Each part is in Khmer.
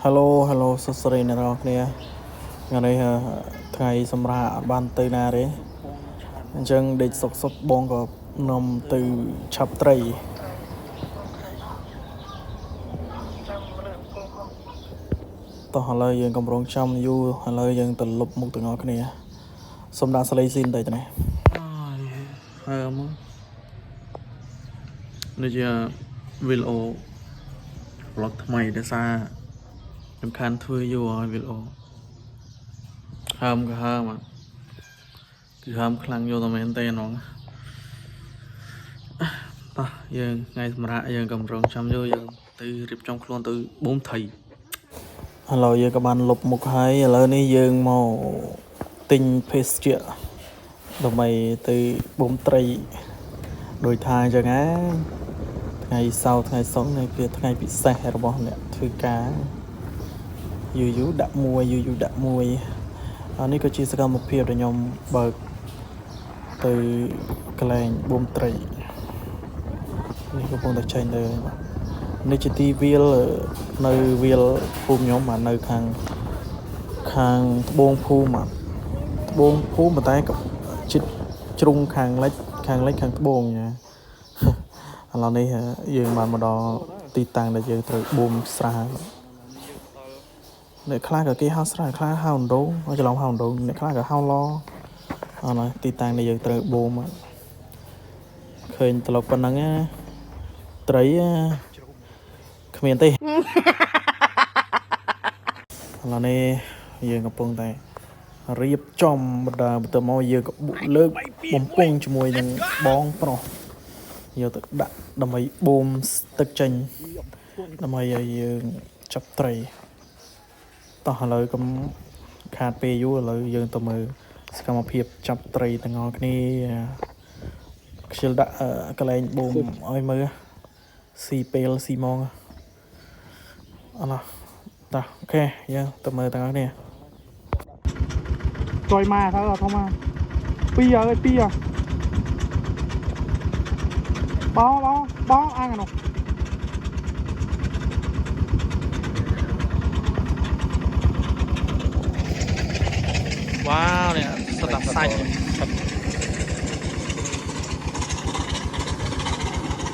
Hello hello សួស្តីអ្នកនរគ្នាថ្ងៃនេះថ្ងៃសម្រាប់អត់បានទៅណាទេអញ្ចឹងដេកសុកបងក៏នាំទៅឆាប់ត្រីតោះឥឡូវយើងកំពុងចាំយូរឥឡូវយើងទៅលុបមុខទាំងអស់គ្នាសូមដាក់សលេងស៊ីនតែនេះមកនេះជាវីដេអូ vlog ថ្មីដែលសារសំខាន់ធ្វើយូរហើយវីដេអូហើមក៏ហើមគឺហើមខ្លាំងយកតែមែនទេហ្នងតោះយើងថ្ងៃសម្រាប់យើងកំរងចាំយូរយើងទៅរៀបចំខ្លួនទៅបូមថៃឥឡូវយើងក៏បានលុបមុខហើយឥឡូវនេះយើងមកទិញភេសជ្ជៈដើម្បីទៅបូមត្រីដោយថាអញ្ចឹងណាថ្ងៃសៅរ៍ថ្ងៃសុក្រនេះគឺថ្ងៃពិសេសរបស់អ្នកធ្វើការយូរដាក់មួយអានេះក៏ជាសកម្មភាពដែលខ្ញុំបើកទៅកន្លែងបូមត្រីនេះកំពុងតែចេញទៅនេះជាទីវាលនៅវាលភូមិខ្ញុំនៅខាងត្បូងភូមិប៉ុន្តែក៏ជិតជ្រុងខាងលិចខាងត្បូងណាឥឡូវនេះយើងបានមកដល់ទីតាំងដែលយើងត្រូវបូមស្រះអ្នកខ្លះក៏គេហៅស្រះខ្លះហៅដងច្រឡំហៅដងអ្នកខ្លះក៏ហៅឡអត់ទីតាំងដែលយើងត្រូវបូមឃើញត្រឡប់ប៉ុណ្ណឹងណាត្រីគ្មានទេឥឡូវនេះយើងកំពុងតែរៀបចំបណ្ដាបន្ទាប់មកយើងក៏លើកបំពង់ជាមួយនឹងបងប្រុសយកទៅដាក់ដើម្បីបូមទឹកចេញដើម្បីឲ្យយើងចាប់ត្រីតោះឥឡូវកុំខាតពេលយូរឥឡូវយើងទៅមើលសកម្មភាពចាប់ត្រីទាំងអស់គ្នាខ្ជិលដាក់កន្លែងបូមឲ្យមើលស៊ីពេលស៊ីម៉ងអឡោះតោះអូខេយើងទៅមើលទាំងអស់គ្នាចុយមកទៅធំមកពីអើយពីបងអាងអានោះវ៉ាវនេះស្ដាប់សាច់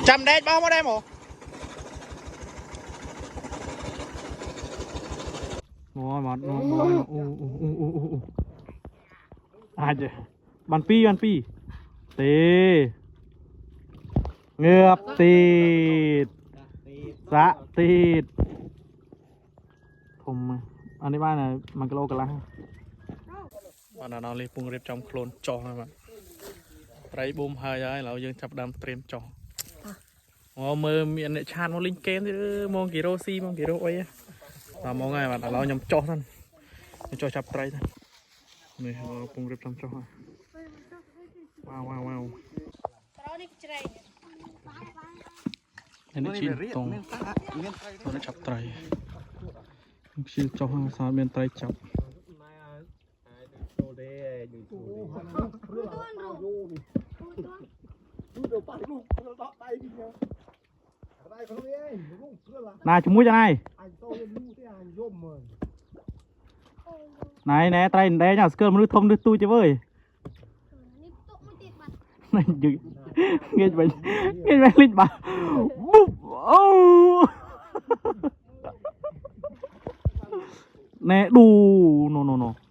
ចាំដេកបងមកដែរមកអាចបានពីទេងើបទីតសាក់ទីតធំអានេះបាន1គីឡូកន្លះបាទដល់នេះពងរៀបចំខ្លួនចុះហើយបាទត្រីបូមហើយឥឡូវយើងចាប់ដើមត្រៀមចុះមើលមានអ្នកឆាតមកលេងហ្គេមទៀតមកគីរ៉ូស៊ីមកគីរ៉ូអីបាទមកហើយបាទឥឡូវខ្ញុំចុះទៅចុះចាប់ត្រីទៅនេះពងរៀបចំចុះហើយវ៉ាវនេះជ្រៃនេះជីតងទៅចាប់ត្រីខ្ជិលចុះសោតមានត្រីចាប់ណាជាមួយចាណៃណែត្រីដេញស្គាល់មនុស្សធំនេះទូចទេវើយងាយវិញលិចបាទប៊ុបអូណែឌូណូ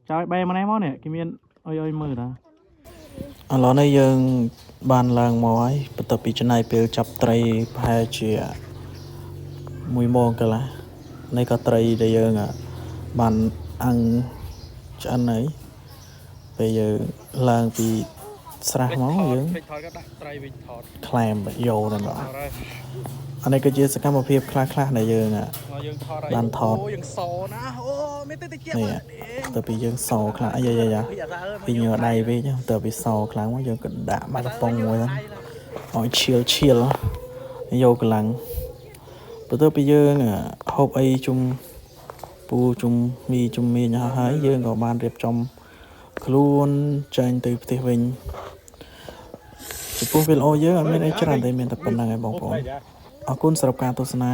ចៅឲ្យបែមកនេះមកនេះគេមានអុយមើលតាឥឡូវនេះយើងបានឡើងមកហើយបន្ទាប់ពីចំណាយពេលចាប់ត្រីប្រហែលជា1ម៉ោងកន្លះនេះក៏ត្រីដែលយើងបានអាំងឆ្អិនហើយពេលយើងឡើងពីស្រះមកយើងខ្លែមយកទៅដល់អានេះគឺជាសកម្មភាពខ្លះដែលយើងបានថតយើងសណាអូមានទៅតិចនេះទៅពីយើងសខ្លះអាយ៉ាពីញើដៃវិញទៅពីសខ្លាំងមកយើងក៏ដាក់បាត់កំប៉ុងមួយឲ្យឈៀលយកកម្លាំងបន្ទាប់ពីយើងហូបអីជុំពូជុំមីញហើយយើងក៏បានរៀបចំខ្លួនចេញទៅផ្ទះវិញចំពោះវីដេអូយើងអត់មានអីច្រើនទេមានតែប៉ុណ្្នឹងឯងបងប្អូនអរគុណសម្រាប់ការទស្សនា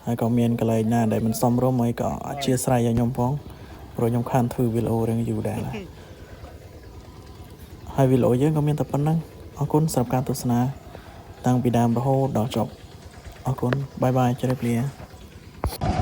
ហើយក៏មានកន្លែងណាដែលមិនសមរម្យហើយក៏អធិស្ឋានឲ្យខ្ញុំផងព្រោះខ្ញុំខានធ្វើវីដេអូរឿងយូរដែរណាហើយវីដេអូយើងក៏មានតែប៉ុណ្្នឹងអរគុណសម្រាប់ការទស្សនាតាំងពីដើមរហូតដល់ចប់អរគុណបាយបាយជម្រាបលា